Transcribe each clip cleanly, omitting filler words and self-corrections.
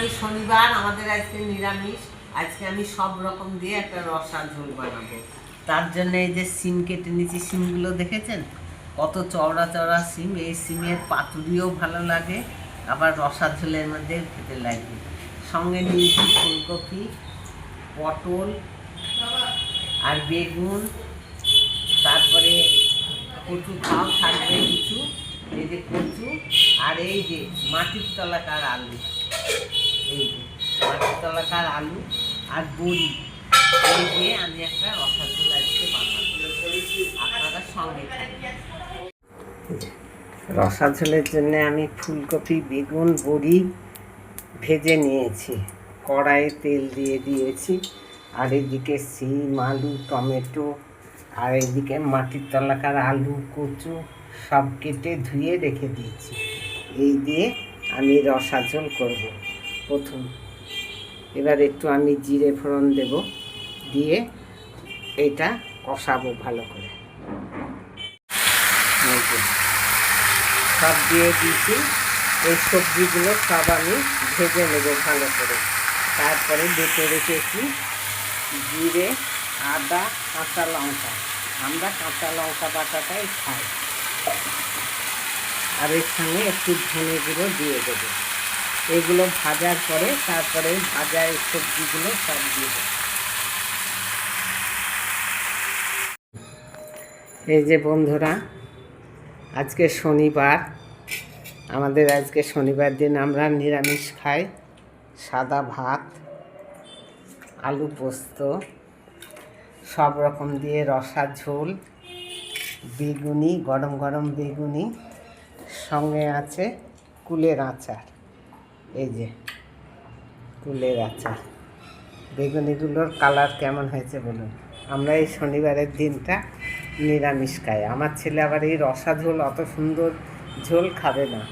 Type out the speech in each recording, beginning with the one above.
আমি শনিবার, আমাদের আজকে নিরামিষ। আজকে আমি সব রকম দিয়ে একটা রসার ঝোল বানাবো। তার জন্য এই যে সিম কেটে নিয়েছি। সিমগুলো দেখেছেন কত চওড়া চওড়া সিম। এই সিমের পাতুরিও ভালো লাগে, আবার রসার ঝোলের মধ্যে খেতে লাগবে। সঙ্গে নিয়েছি ফুলকপি, পটল আর বেগুন, তারপরে কচু খাও থাকবে কিছু, এই যে কচু, আর এই যে মাটির তলাকার আলু, এই যে মাটির তলাকার আলু আর বড়ি, এই দিয়ে আমি একটা রসার ঝোল আজকে বানাবো। আপনারা সঙ্গে থাকবেন। রসা ঝোলের জন্য আমি ফুলকপি, বেগুন, বড়ি ভেজে নিয়েছি, কড়াইয়ে তেল দিয়ে দিয়েছি, আর এদিকে সিম, আলু, টমেটো, আর এদিকে মাটির তলাকার আলু, কচু সব কেটে ধুয়ে রেখে দিয়েছি। এই দিয়ে আমি রসা ঝোল করব। প্রথম এবার একটু আমি জিরে ফোড়ন দেব, দিয়ে এটা কষাবো ভালো করে। সব দিয়ে দিয়েছি। এই সবজিগুলো সব আমি ভেজে নেব ভালো করে। তারপরে বেটে রেখেছি জিরে, আদা, কাঁচা লঙ্কা। আমরা কাঁচা লঙ্কা বাটাটাই খাই। আর এখানে একটু ধনে গুঁড়ো দিয়ে দেবো। এগুলো ভাজার পরে তারপরে ভাজা এই সবজিগুলো সব দিয়ে দেবো। এই যে বন্ধুরা, আজকে শনিবার, আমাদের আজকে শনিবার দিন আমরা নিরামিষ খাই। সাদা ভাত, আলু পোস্ত, সব রকম দিয়ে রসা ঝোল, বেগুনি, গরম গরম বেগুনি, সঙ্গে আছে কুলের আচার। এই যে কুলের আচার। বেগুনিগুলোর কালার কেমন হয়েছে বলুন। আমরা এই শনিবারের দিনটা নিরামিষ খাই। আমার ছেলে আবার এই রসা ঝোল, অত সুন্দর ঝোল খাবে না,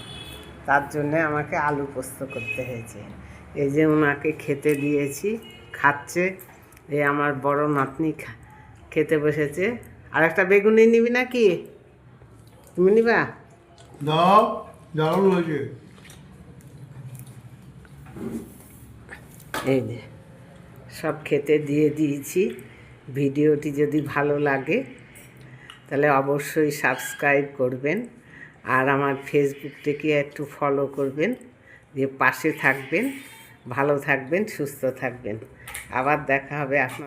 তার জন্যে আমাকে আলু পোস্ত করতে হয়েছে। এই যে ওনাকে খেতে দিয়েছি, খাচ্ছে। এই আমার বড় নাতনি খেতে বসেছে। আর একটা বেগুনি নিবি নাকি? তুমি নিবা? দাও, দারুণ হয়েছে। এই যে সব খেতে দিয়ে দিয়েছি। ভিডিওটি যদি ভালো লাগে তাহলে অবশ্যই সাবস্ক্রাইব করবেন, আর আমার ফেসবুকটিকে একটু ফলো করবেন, দিয়ে পাশে থাকবেন। ভালো থাকবেন, সুস্থ থাকবেন। আবার দেখা হবে আপনার।